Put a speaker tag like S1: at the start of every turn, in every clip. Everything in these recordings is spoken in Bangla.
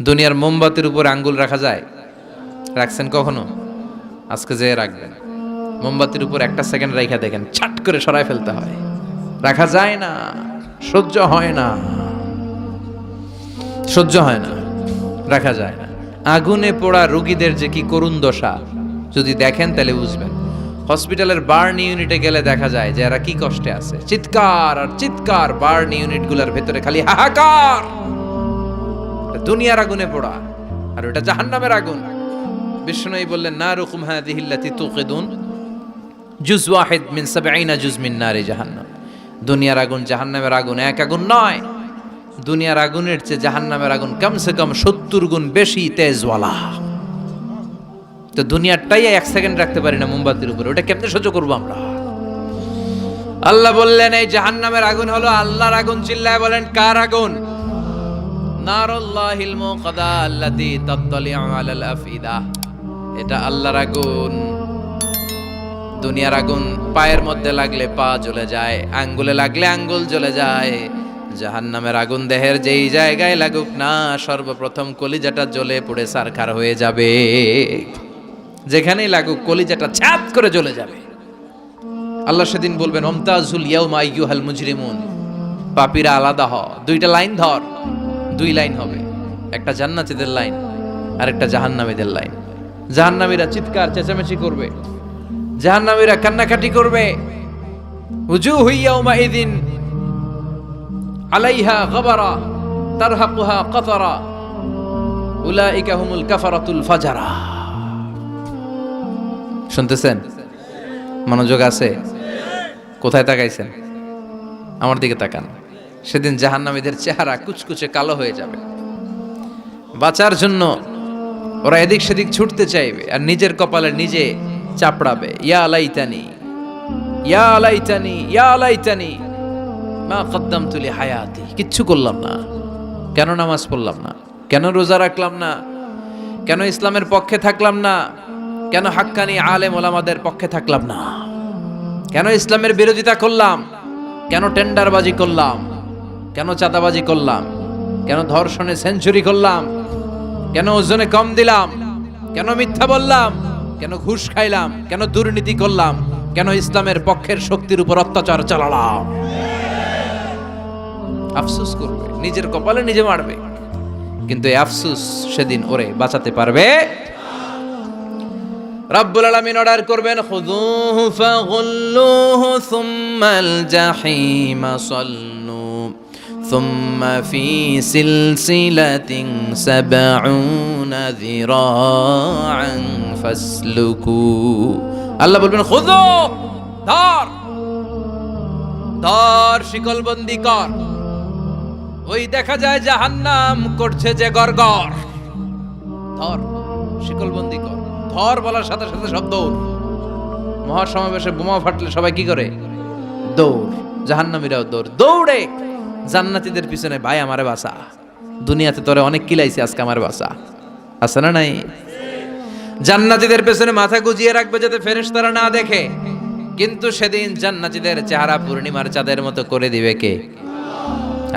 S1: দুনিয়ার মোমবাতির উপর আঙ্গুল রাখা যায়? রাখছেন কখনো? আজকে যে রাখবেন, মোমবাতির উপর একটা সেকেন্ড রাখা দেখেন, ছাট করে সরাই ফেলতে হয়। রাখা যায় না, সহ্য হয় না, সহ্য হয় না, রাখা যায় না। আগুনে পোড়া রোগীদের যে কি করুণ দশা যদি দেখেন তাহলে বুঝবেন। হসপিটালের বার্ন ইউনিটে গেলে দেখা যায় যে এরা কি কষ্টে আছে, চিৎকার আর চিৎকার, বার্ন ইউনিটগুলোর ভেতরে খালি হাহাকার। দুনিয়ার আগুনে পোড়া, আর ওটা জাহান্নামের আগুন। বিষ্ণু বললেন, নারুকুম হাযিহিল্লাতী তুকিদুন জুজ ওয়াহিদ মিন ৭০ জুজ মিন নারি জাহান্নাম। দুনিয়ার আগুন জাহান্নামের আগুন এক আগুন নয়। দুনিয়ার আগুনের চেয়ে জাহান্নামের আগুন কমসে কম ৭০ গুণ বেশি তেজওয়ালা। তো দুনিয়ারটাই এক সেকেন্ড রাখতে পারি না মোমবাতির উপরে, ওটা কেমনে সহ্য করবো আমরা? আল্লাহ বললেন এই জাহান্নামের আগুন হলো আল্লাহর আগুন। চিল্লায় বলেন, কার আগুন? নারুল্লাহিল মুকাদা আল্লাতী তাত্তালিউ আলাল আফইদা। এটা আল্লাহর আগুন। দুনিয়ার আগুন পায়ের মধ্যে লাগলে পা জ্বলে যায়, আঙ্গুলে লাগলে আঙ্গুল জ্বলে যায়। জাহান্নামের আগুন দেহের যেই জায়গায় লাগুক না, সর্বপ্রথম কলিজাটা জ্বলে পুড়ে ছারখার হয়ে যাবে। যেখানেই লাগুক কলিজাটা ছাত করে জ্বলে যাবে। আল্লাহ সেদিন বলবেন, ওমতাজুল ইয়াউমা আইয়ুহাল মুজরিমুন, পাপীরা আলাদা হ। দুইটা লাইন ধর, দুই লাইন হবে, একটা জান্নাতীদের লাইন আর একটা জাহান্নামীদের লাইন। জাহান্নামীরা চিৎকার চেঁচামেচি করবে, জাহান্নামীরা কান্নাকাটি করবে। উজুহু ইয়াউমাইযিন আলাইহা গাবারা তারহাকুহা কাতারা উলাইকা হুমুল কাফারাতুল ফাজারা। শুনতেছেন? মনোযোগ আছে? কোথায় তাকাইছেন? আমার দিকে তাকান। সেদিন জাহান্নামীদের চেহারা কুচকুচে কালো হয়ে যাবে। বাঁচার জন্য ওরা এদিক সেদিক ছুটতে চাইবে আর নিজের কপালে নিজে চাপড়াবে, ইয়া লাইতানি ইয়া লাইতানি ইয়া লাইতানি মা কদ্দামতু লিহায়াতি। কিচ্ছু করলাম না, কেন নামাজ পড়লাম না, কেন রোজা রাখলাম না, কেন ইসলামের পক্ষে থাকলাম না, কেন হাক্কানি আলেম ওলামাদের পক্ষে থাকলাম না, কেন ইসলামের বিরোধিতা করলাম, কেন টেন্ডারবাজি করলাম, কেন চাঁদাবাজি করলাম, কেন ধর্ষণে সেঞ্চুরি করলাম, কেন ওজনে কম দিলাম, কেন মিথ্যা বললাম, কেন ঘুষ খাইলাম, কেন দুর্নীতি করলাম, কেন ইসলামের পক্ষের শক্তির উপর অত্যাচার চালালাম। আফসোস করবে, নিজের কপালে নিজে মারবে। কিন্তু এই আফসোস সেদিন ওরে বাঁচাতে পারবে? রব্বুল আলামিন অর্ডার করবেন, খুযুহু ফাগুল্লুহু সুম্মাল জাহিমা সাল্লু সুম্মা ফি সিলসিলাতিন ৭০ যিরাআন ফাসলুকু। আল্লাহ বলবেন, খুযু, ধর ধর, শিকলবন্দি কর। ওই দেখা যায় জাহান্নাম করছে যে গড়গড়, ধর শিকলবন্দি কর। ধর বলার সাথে সাথে সব দৌড়। মহাসমাবেশে বোমা ফাটলে সবাই কি করে? দৌড়। জাহান্নামীরাও দৌড়, দৌড়ে জান্নাতীদের পিছনে, ভাই আমারে বাঁচা, দুনিয়াতে তোরে অনেক কিলাইছি, আজকে আমার বাঁচা। আছে না নাই? জান্নাতীদের পেছনে মাথা গুজিয়ে রাখবে যাতে ফেরেশতারা না দেখে। কিন্তু সেদিন জান্নাতীদের চেহারা পূর্ণিমার চাঁদের মতো করে দিবে কে?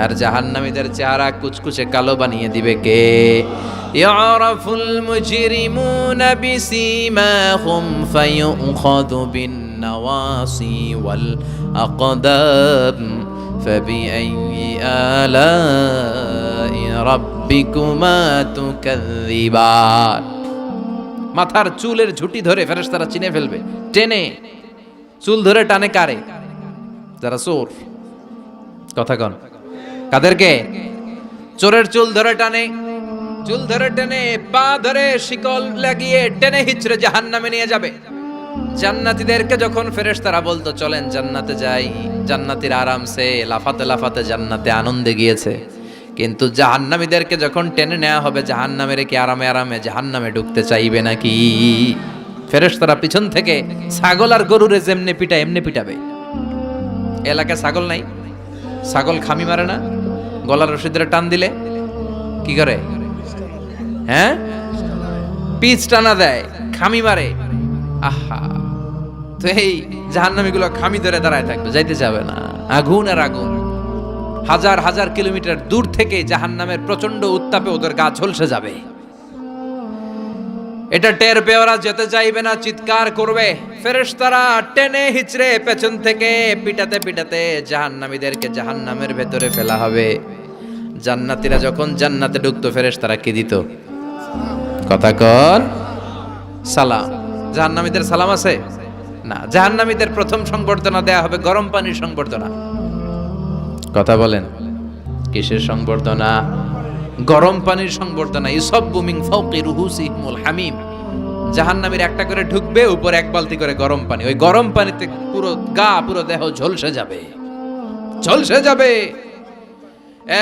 S1: আর জাহান্নামীদের চেহারা কুচকুচে কালো বানিয়ে দিবে কে? ইয়ারাফুল মুজরিমুনা বিসীমাহুম ফায়ুখাযু বিন-নাওয়াসি ওয়াল আকদাম ফাবিআইয়ি আলাই রাব্বিকুমা তুকাযযিবান। মাথার চুলের ঝুঁটি ধরে ফেরেশতারা চিনে ফেলবে, টেনে চুল ধরে টানে কারে? যারা চোর। কথা কন, কাদেরকে? চোরের চুল ধরে টানে, চুল ধরে টেনে, পা ধরে শিকল লাগিয়ে টেনে হিচড়ে জাহান্নামে নিয়ে যাবে। জান্নাতীদেরকে যখন ফেরেশতারা বলতো চলেন জান্নাতে যাই, জান্নাতীরা আরামসে লাফাতে লাফাতে জান্নাতে আনন্দে গিয়েছে। কিন্তু জাহান্নামীদেরকে যখন টেনে নেওয়া হবে জাহান্নামের, কি আরামে আরামে জাহান্নামে ঢুকতে চাইবে নাকি? ফেরেশতারা পিছন থেকে ছাগল আর গরুরে যেমনে পিটায় এমনি পিটাবে। এলাকায় ছাগল নাই? ছাগল খামি মারে না? গলার রশি ধরে টান দিলে কি করে? হ্যাঁ, পিচ টানা দেয়, খামি মারে। আহা, তো এই জাহান্নামীগুলো খামি ধরে দাঁড়ায় থাকবে, যাইতে যাবে না। আগুন আর আগুন। হাজার হাজার কিলোমিটার দূর থেকে জাহান্নামের প্রচন্ড উত্তাপে ওদের গা ঝলসে যাবে। এটা টের পেয়ে ওরা যেতে চাইবে না, চিৎকার করবে। ফেরেশতারা টেনে হিচড়ে পেছন থেকে পিটাতে পিটাতে জাহান্নামীদেরকে জাহান্নামের ভেতরে ফেলা হবে। জান্নাতীরা যখন জান্নাতে ঢুকতো, ফেরেশতারা কি দিত? কথা কর, সালাম। জাহান্নামীদের সালাম আছে না। জাহান্নামীদের প্রথম সংবর্ধনা দেয়া হবে গরম পানির সংবর্ধনা। কথা বলেন, কিসের সংবর্ধনা? গরম পানির সংবর্ধনা। ইউসাব্বু মিন ফাওকি রুহুসিহিমুল হামিম। জাহান্নামীর একটা করে ঢুকবে, উপরে এক বালতি করে গরম পানি। ওই গরম পানিতে পুরো গা, পুরো দেহ ঝলসে যাবে, ঝলসে যাবে।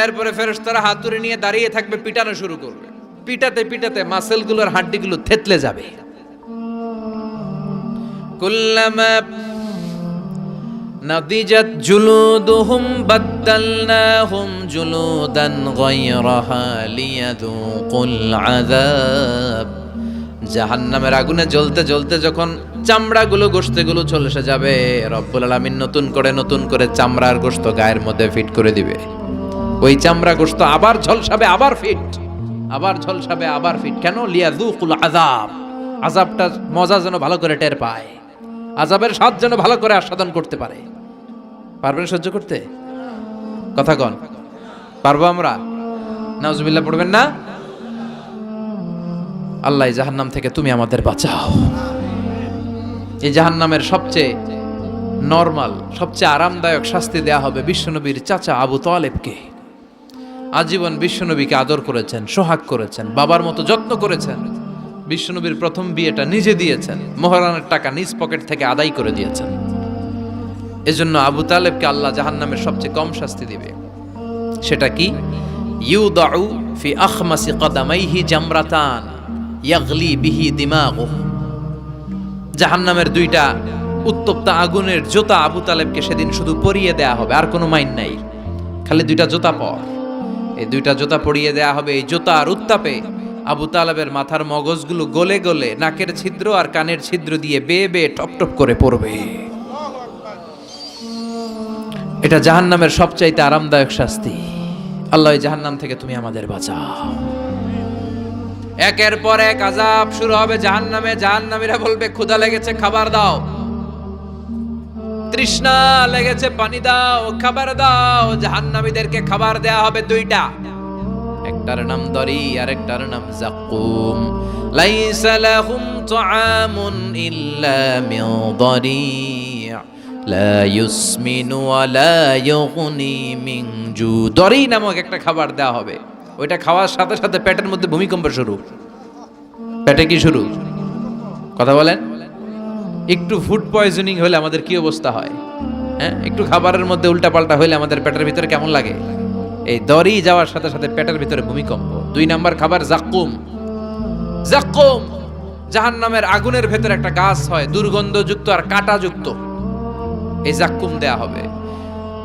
S1: এরপরে ফেরেশতারা হাতুড়ি নিয়ে দাঁড়িয়ে থাকবে, পিটানো শুরু করবে। পিটাতে পিটাতে মাসেলগুলোর হাড্ডিগুলো থেতলে যাবে। কুল্লামা নাদিজাত জুলুদুহুম বাদদালনাহুম জুলুদান গায়রাহা লিয়াযুকুল আযাব। জাহান্নামের আগুনে জ্বলতে জ্বলতে যখন চামড়াগুলো, গোশতগুলো ঝলসে যাবে, রব্বুল আলামিন নতুন করে চামড়ার গোশত গায়ের মধ্যে ফিট করে দিবে। ওই চামড়া গোশত আবার ঝলসাবে, আবার ফিট, আবার ঝলসাবে, আবার ফিট। কেন? লিয়াযুকুল আযাব। আযাবটা মজা যেন ভালো করে টের পায়, আযাবের স্বাদ যেন ভালো করে আস্বাদন করতে পারে। পারবেন সহ্য করতে? কথা কন, পারবো আমরা? নাউজুবিল্লাহ পড়বেন না? আল্লাহ এই জাহান্নাম থেকে তুমি আমাদের বাঁচাও। এই জাহান্নামের সবচেয়ে নরমাল, সবচেয়ে আরামদায়ক শাস্তি দেয়া হবে বিশ্বনবীর চাচা আবু তালেবকে। আজীবন বিশ্বনবীকে আদর করেছেন, সোহাগ করেছেন, বাবার মতো যত্ন করেছেন। বিশ্বনবীর প্রথম বিয়েটা নিজে দিয়েছেন, মোহরানের টাকা নিজ পকেট থেকে আদায় করে দিয়েছেন। এজন্য আবু তালেবকে আল্লাহ জাহান্নামের সবচেয়ে কম শাস্তি দিবে। সেটা কি? ইউদাউ ফি আখমাসি কদামাইহি জামরাতান ইয়াগলি বিহি দিমাগুহু। জাহান্নামের দুইটা উত্তপ্ত আগুনের জোতা আবু তালেবকে সেদিন শুধু পরিয়ে দেয়া হবে, আর কোনো মাইন নাই। খালি দুইটা জোতা পর, এই দুইটা জোতা পরিয়ে দেয়া হবে। এই জোতার উত্তাপে আবু তালেবের মাথার মগজগুলো গলে গলে নাকের ছিদ্র আর কানের ছিদ্র দিয়ে বেয়ে বেয়ে টপ টপ করে পড়বে। এটা জাহান্নামের সবচাইতে আরামদায়ক শাস্তি। আল্লাহ এই জাহান্নাম থেকে তুমি আমাদের বাঁচাও। একের পর এক আযাব শুরু হবে জাহান্নামে। জাহান্নামীরা বলবে, ক্ষুধা লেগেছে, খাবার দাও। তৃষ্ণা লেগেছে, পানি দাও, খাবার দাও। জাহান্নামীদেরকে খাবার দেয়া হবে দুইটা, একটার নাম দরি আর একটার নাম যাকুম। লাইসা লাহুম তুআমুন ইল্লা মিন দরি' লা ইউসমিনু ওয়া লা ইউগনি মিন জু। দরি নামক একটা খাবার দেওয়া হবে। ওইটা খাওয়ার সাথে সাথে পেটের মধ্যে ভূমিকম্প শুরু। পেটে কি শুরু? কথা বলেন। একটু ফুড পয়জনিং হলে আমাদের কি অবস্থা হয়? হ্যাঁ, একটু খাবারের মধ্যে উল্টাপাল্টা হলে আমাদের পেটের ভিতরে কেমন লাগে? এই দড়ি যাওয়ার সাথে সাথে পেটের ভিতরে ভূমিকম্প। 2 নাম্বার খাবার যাক্কুম। যাক্কুম জাহান্নামের আগুনের ভেতরে একটা গাছ হয়, দুর্গন্ধযুক্ত আর কাঁটাযুক্ত। এই যাক্কুম দেয়া হবে।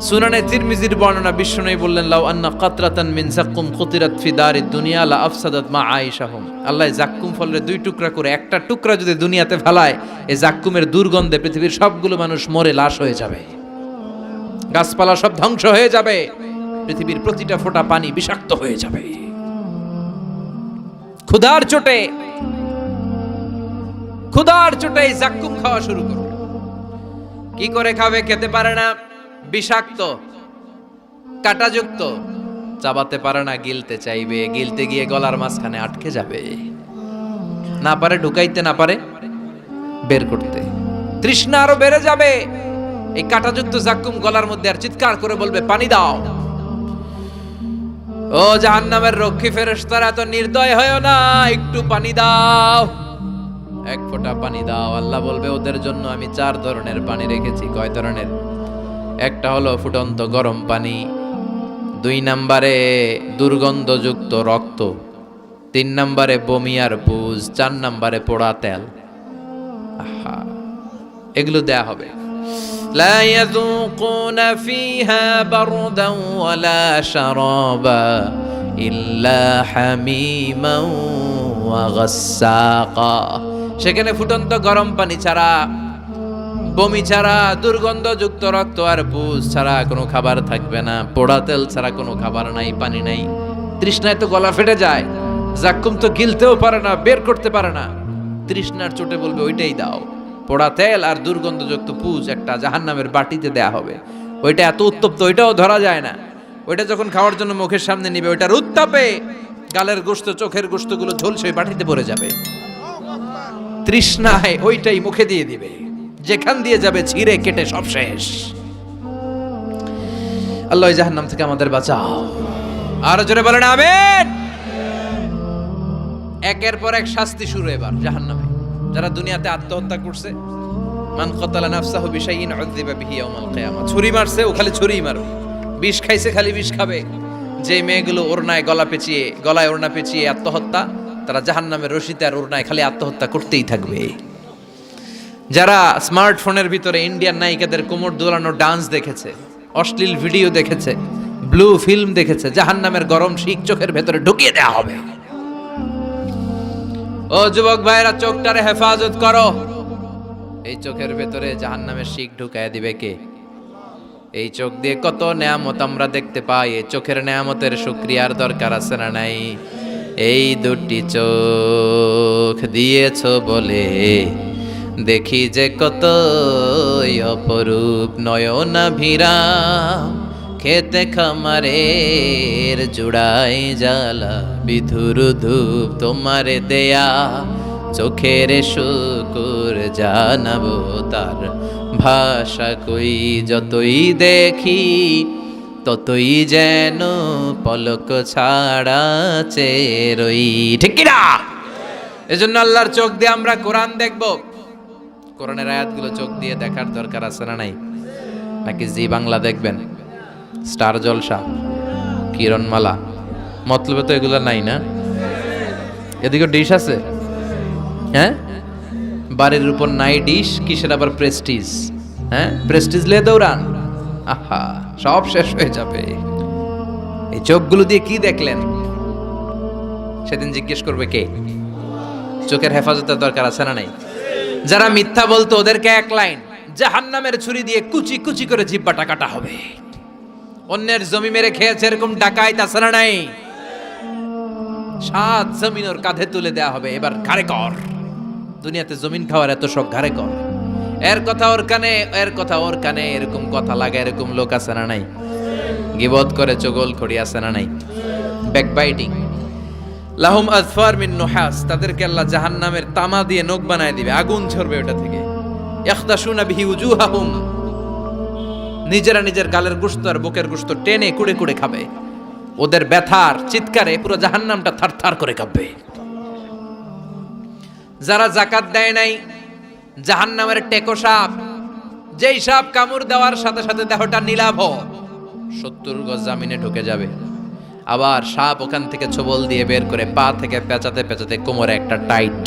S1: সুনানে তিরমিজির বর্ণনা, বিশ্বনবী বললেন, লাউ আন্না কাতরাতান মিন যাক্কুম কুতিরাত ফি দারিদ দুনিয়া লা আফসাদাত মা আয়েশাহুম। আল্লাহ যাক্কুম ফলের 2 টুকরা করে, একটা টুকরা যদি দুনিয়াতে ফেলায়, এই যাক্কুমের দুর্গন্ধে পৃথিবীর সবগুলো মানুষ মরে লাশ হয়ে যাবে, গাছপালা সব ধ্বংস হয়ে যাবে, পৃথিবীর প্রতিটা ফোঁটা পানি বিষাক্ত হয়ে যাবে। ক্ষুধার চোটে এই যাক্কুম খাওয়া শুরু করবে। কি করে খাবে? খেতে পারে না, বিষাক্ত, কাঁটাযুক্ত, চাবাতে পারে না, গিলতে চাইবে, গিলতে গিয়ে গলার মাঝখানে আটকে যাবে, না পারে ঢুকাইতে, না পারে বের করতে। তৃষ্ণা আরো বেড়ে যাবে। এই কাঁটাযুক্ত যাক্কুম গলার মধ্যে আর চিৎকার করে বলবে, পানি দাও। ও জাহান্নামের রক্ষী ফেরেশতারা, এত নির্দয় হয়ো না, একটু পানি দাও, এক ফোঁটা পানি দাও। আল্লাহ বলবে, ওদের জন্য আমি 4 ধরনের পানি রেখেছি। কয় ধরনের? একটা হলো ফুটন্ত গরম পানি, 2 নম্বরে দুর্গন্ধযুক্ত রক্ত, 3 নম্বরে বমি আর পুজ, 4 নম্বরে পোড়া তেল। আহা, এগুলো দেয়া হবে। লা ইয়াযুকুনা ফিহা বারদান ওয়ালা শারাবা ইল্লা হামিমান ওয়া গাসসাকা। সেখানে ফুটন্ত গরম পানি ছাড়া বমি ছাড়া, দুর্গন্ধযুক্ত রক্ত আর পুষ ছাড়া কোনো খাবার থাকবে না, পোড়া তেল ছাড়া কোনো খাবার নাই, পানি নাই। তৃষ্ণায় তো গলা ফেটে যায়, জাক্কুম তো গিলতেও পারে না, বের করতে পারে না। তৃষ্ণার চোটে বলবে ওইটাই দাও। পোড়া তেল আর দুর্গন্ধযুক্ত পুষ একটা জাহান্নামের বাটিতে দেয়া হবে। ওইটা এত উত্তপ্ত, ওইটাও ধরা যায় না। ওইটা যখন খাওয়ার জন্য মুখের সামনে নিবে, ওইটার উত্তাপে গালের গোশত, চোখের গোশতগুলো ঝলসে বাটিতে পড়ে যাবে। তৃষ্ণায় ওইটাই মুখে দিয়ে দিবে, যেখান দিয়ে যাবে ছিঁড়ে কেটে সব শেষ। আল্লাহ জাহান্নাম থেকে আমাদের বাঁচাও। আরো জোরে বলেন আমিন। একের পর এক শাস্তি শুরু এবার জাহান্নামে। যারা দুনিয়াতে আত্মহত্যা করছে, মান কাতালা নাফসাহু বিশাইইন উযযিবা বিহি ইয়াওমাল কিয়ামা, ছুরি মারছে ও খালি ছুরিই মারবে, বিষ খাইছে খালি বিষ খাবে। যে মেয়েগুলো ওড়নায় গলায় ওড়না পেঁচিয়ে আত্মহত্যা, তারা জাহান্নামের রশিতে আর ওড়নায় খালি আত্মহত্যা করতেই থাকবে। যারা স্মার্টফোনের ভিতরে ইন্ডিয়ান নায়িকাদের কোমর দোলানো ডান্স দেখেছে, অশ্লীল ভিডিও দেখেছে, ব্লু ফিল্ম দেখেছে, জাহান্নামের গরম শিক চোখের ভেতরে ঢুকিয়ে দেওয়া হবে। ও যুবক ভাইরা, চোখটারে হেফাজত করো। এই চোখের ভেতরে জাহান্নামের শিক ঢুকায় দিবে কে? এই চোখ দিয়ে কত নেয়ামত আমরা দেখতে পাই। এই চোখের নেয়ামতের শুকরিয়ার দরকার আছে না নাই? এই দুটি চোখ দিয়েছ বলে দেখি যে কত অপরূপ নয়নাভিরাম, খেতে খামারের জুড়াই জ্বালা বিধুর ধূপ তোমারে দেয়া, চোখের শুকুর জানাবো তার ভাষা কই, যতই দেখি ততই যেন পলক ছাড়া চেরই। ঠিক কি না? এজন্য আল্লাহর চোখ দিয়ে আমরা কোরআন দেখব। কোরআনের আয়াতগুলো চোখ দিয়ে দেখার দরকার আছে না নাই? নাকি জি বাংলা দেখবেন, স্টার জলসা, কিরণমালা, মতলবে তো এগুলো নাই না? এদিকে ডিশ আছে, হ্যাঁ? বাড়ির উপর নাই ডিশ, কিসের আবার প্রেস্টিজ? হ্যাঁ, প্রেস্টিজ লে দৌড়ান, আহা সব শেষ হয়ে যাবে। এই চোখগুলো দিয়ে কি দেখলেন সেদিন জিজ্ঞেস করবে কে? চোখের হেফাজতের দরকার আছে না নাই? যারা মিথ্যা বলতো ওদেরকে এক লাইন, জাহান্নামের ছুরি দিয়ে কুচি কুচি করে জিহ্বাটা কাটা হবে। অন্যের জমি মেরে খেয়েছে এরকম ডাকাইত আছে না নাই? সাত জমিন ওর কাঁধে তুলে দেয়া হবে, এবার ঘাড়ে কর। দুনিয়াতে জমিন খাওয়ার এত শখ, ঘাড়ে কর। এর কথা ওর কানে, এর কথা ওর কানে, এরকম কথা লাগে, এরকম লোক আছে না নাই? গীবত করে চগল খড়ি আছে না নাই? ব্যাকবাইটিং। লাহুম আযফার মিন নুহাস, তাদেরকে আল্লাহ জাহান্নামের তামা দিয়ে নখ বানায় দিবে, আগুন ঝরবে ওটা থেকে। ইয়াখতাশুনা বিহি উজুহাহুম, নিজেরা নিজের গালের গোশত আর বুকের গোশত টেনে কুড়ে কুড়ে খাবে। ওদের ব্যথার চিৎকারে পুরো জাহান্নামটা থারথার করে কাঁপবে। যারা যাকাত দেয় নাই, জাহান্নামের টেকো সাপ, যেই সাপ কামড় দেওয়ার সাথে সাথে দেহটা নীলাভ, 70 গজ জামিনে ঢুকে যাবে। আবার সাপ ওখান থেকে ছোবল দিয়ে বের করে পা থেকে পেঁচাতে পেঁচাতে কোমরে একটা টাইট,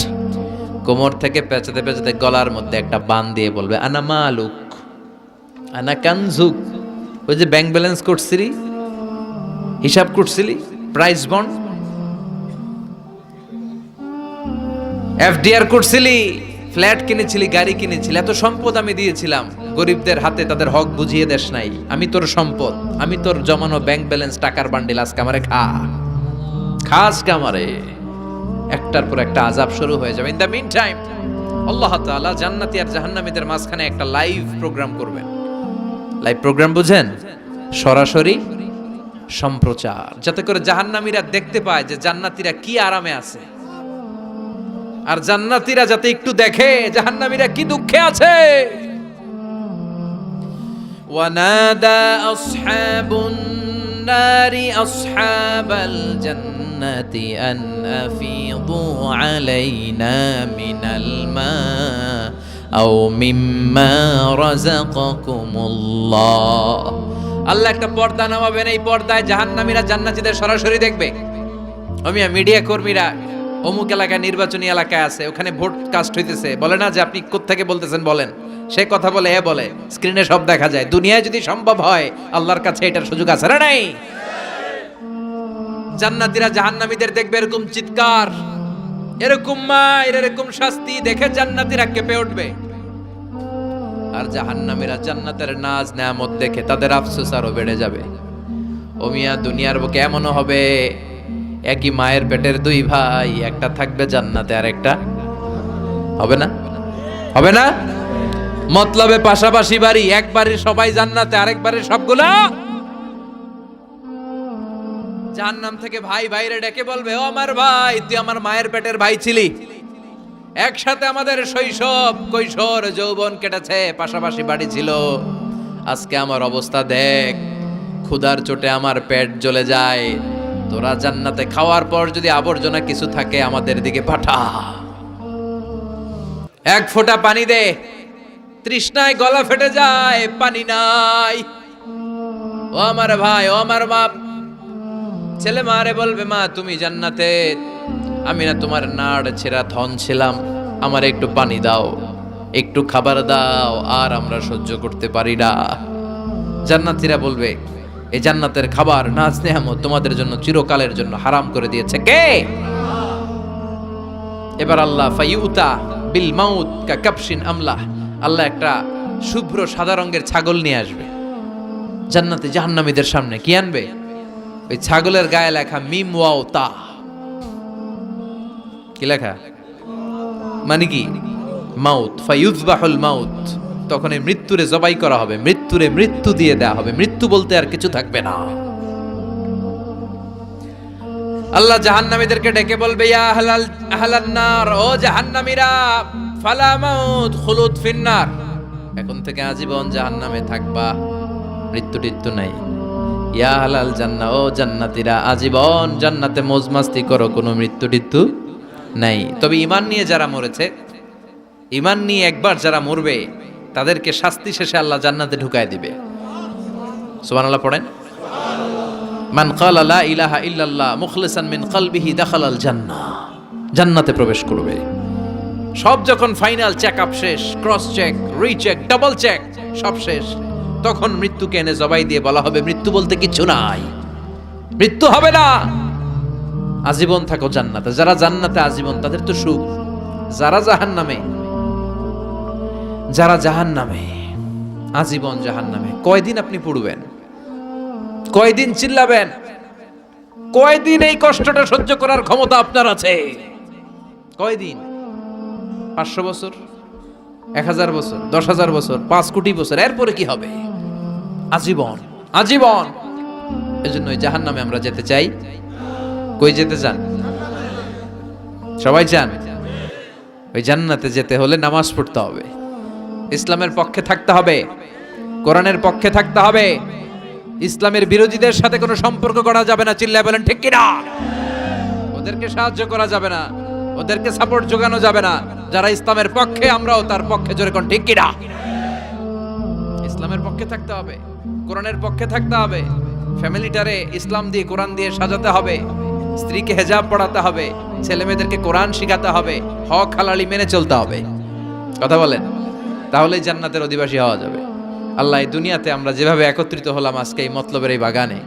S1: কোমর থেকে পেঁচাতে পেঁচাতে গলার মধ্যে একটা বান দিয়ে বলবে আনা মালুক আনা কানজুক। ওই যে ব্যাংক ব্যালেন্স করছিলি, হিসাব করছিলি, প্রাইস বন্ড, এফডিআর করছিলি, ফ্ল্যাট কিনেছিলি, গাড়ি কিনেছিলি, এত সম্পদ আমি দিয়েছিলাম, গরিবদের হাতে তাদের হক বুঝিয়ে দেশ নাই। আমি তোর সম্পদ, আমি তোর জমানো ব্যাংক ব্যালেন্স, টাকার বান্ডিল, আজকে আমারে খাস কামারে। একটার পর একটা আযাব শুরু হয়ে যাবে। ইন দ্য মিন টাইম আল্লাহ তাআলা জান্নাতি আর জাহান্নামীদের মাঝখানে একটা লাইভ প্রোগ্রাম করবেন। লাইভ প্রোগ্রাম বুঝেন? সরাসরি সম্প্রচার, যাতে করে জাহান্নামীরা দেখতে পায় যে জান্নাতীরা কি আরামে আছে, আর জান্নাতীরা যাতে একটু দেখে জাহান্নামীরা কি দুঃখে আছে। ওয়ানাদা আসহাবুন নারি আসহাবাল জান্নাতি আন আফিদু আলাইনা মিনাল মা আও মিম্মা রাযাকাকুমুল্লাহ। আল্লাহ একটা পর্দা নামাবেন, এই পর্দায় জাহান্নামীরা জান্নাতীদের সরাসরি দেখবে। মিডিয়া কর্মীরা অমুক এলাকায়, নির্বাচনী এলাকায় আছে, ওখানে ভোট কাস্ট হইতেছে, বলে না যে আপনি কোত্থেকে বলতেছেন বলেন, সে কথা বলে এ বলে, স্ক্রিনে সব দেখা যায়। দুনিয়ায় যদি সম্ভব হয়, আল্লাহর কাছে এটার সুযোগ আছে না নাই? জান্নাতীরা জাহান্নামীদের দেখবে এরকম চিৎকার, এরকম মার, এরকম শাস্তি দেখে জান্নাতীরা কেঁপে উঠবে। আর জাহান্নামীরা জান্নাতের নাজ নেয়ামত দেখে তাদের আফসোস আরো বেড়ে যাবে। ও মিয়া, দুনিয়ার বুকে এমনও হবে একই মায়ের পেটের দুই ভাই, একটা থাকবে জান্নাতে আর একটা হবে না, হবে না? মতলবে পাশাপাশি বাড়ি, এক বাড়ির সবাই জান্নাতে, আরেক বাড়ির সবগুলা জাহান্নাম থেকে। ভাই ভাইরে ডেকে বলবে, ও আমার ভাই, তুই আমার মায়ের পেটের ভাই ছিলি, একসাথে আমাদের শৈশব কৈশোর যৌবন কেটেছে, পাশাপাশি বাড়ি ছিল, আজকে আমার অবস্থা দেখ, ক্ষুধার চোটে আমার পেট জ্বলে যায়, তোরা জান্নাতে খাওয়ার পর যদি আবর্জনা কিছু থাকে আমাদের দিকে পাঠা, এক ফোঁটা পানি দে, তৃষ্ণায় গলা ফেটে যায়, পানি নাই। ও আমার ভাই, ও আমার মা, ছেলে মারে বলবে, মা তুমি জান্নাতে, আমি না তোমার নাড় ছেঁড়া ধন ছিলাম, আমার একটু পানি দাও, একটু খাবার দাও, আর আমরা সহ্য করতে পারি না। জান্নাতীরা বলবে, এই জান্নাতের খাবার নাজ নেয়ামত তোমাদের জন্য চিরকালের জন্য হারাম করে দিয়েছে কে? এবার আল্লাহ ফাইউতা বিল মাউত কা কাবশিন আমলা, আল্লাহ একটা শুভ্র সাদা রঙের ছাগল নিয়ে আসবে জান্নাতে জাহান্নামীদের সামনে। কি আনবে? ওই ছাগলের গায়ে লেখা মিম ওয়াও তা। কি লেখা? মানে কি? মাউত, ফায়ুযবাহুল মাউত। তখন এই মৃত্যুরে জবাই করা হবে, মৃত্যুরে মৃত্যু দিয়ে দেয়া হবে, মৃত্যু বলতে আর কিছু থাকবে না। আল্লাহ জাহান্নামীদেরকে ডেকে বলবে, ইয়া আহলান নার, ও জাহান্নামীরা, ফালা মাউত খুলুদ ফিন্নার, এখন থেকে আজীবন জাহান্নামে থাকবা, মৃত্যু টিত্যু নাই। ইয়া আহলাল জান্নাহ, ও জান্নাতীরা, আজীবন জান্নাতে মौज মাস্তি করো, কোনো মৃত্যু টিত্যু নাই। তবে ঈমান নিয়ে যারা মরেছে, ঈমান নিয়ে একবার যারা মরবে, তাদেরকে শাস্তি শেষে আল্লাহ জান্নাতে ঢুকায় দিবে। সুবহানাল্লাহ পড়েন। মান ক্বালা লা ইলাহা ইল্লাল্লাহ মুখলিসান মিন কলবিহি দাখালাল জান্নাহ, জান্নাতে প্রবেশ করবে। সব যখন ফাইনাল চেকআপ শেষ, cross check, recheck, double check সব শেষ, তখন মৃত্যুকে এনে জবাই দিয়ে বলা হবে, মৃত্যু বলতে কিছু নাই, মৃত্যু হবে না, আজীবন থাকো জান্নাতে। যারা জান্নাতে আজীবন তাদের তো সুখ, যারা জাহান্নামে, যারা জাহান্নামে আজীবন জাহান্নামে, কয়দিন আপনি পড়বেন, কয়দিন চিল্লাবেন, কয়দিন এই কষ্টটা সহ্য করার ক্ষমতা আপনার আছে? কয়দিন? 500 বছর, 1000 বছর, 10,000 বছর, 5 কোটি বছর, এরপরে কি হবে? আজীবন, আজীবন। এজন্য ওই জাহান্নামে আমরা যেতে চাই। কই যেতে চান? সবাই চান? ওই জান্নাতে যেতে হলে নামাজ পড়তে হবে, ইসলামের পক্ষে থাকতে হবে, কোরআনের পক্ষে থাকতে হবে, ইসলামের বিরোধীদের সাথে কোনো সম্পর্ক করা যাবে না। চিল্লায় বলেন ঠিক কিনা? ওদেরকে সাহায্য করা যাবে না, ওদেরকে সাপোর্ট যোগানো যাবে না। যারা ইসলামের পক্ষে, আমরাও তার পক্ষে, জোরে কোন ঠিক কিনা? ইসলামের পক্ষে থাকতে হবে, কোরআনের পক্ষে থাকতে হবে, ফ্যামিলিটারে ইসলাম দিয়ে কোরআন দিয়ে সাজাতে হবে, স্ত্রীকে হেজাব পড়াতে হবে, ছেলে মেয়েদেরকে কোরআন শিখাতে হবে, হক হালালি মেনে চলতে হবে। কথা বলেন, তাহলেই জান্নাতের অধিবাসী হওয়া যাবে। আল্লাহ, এই দুনিয়াতে আমরা যেভাবে একত্রিত হলাম আজকে এই মতলবের এই বাগানে,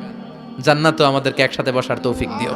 S1: জান্নাতও আমাদেরকে একসাথে বসার তৌফিক দিও।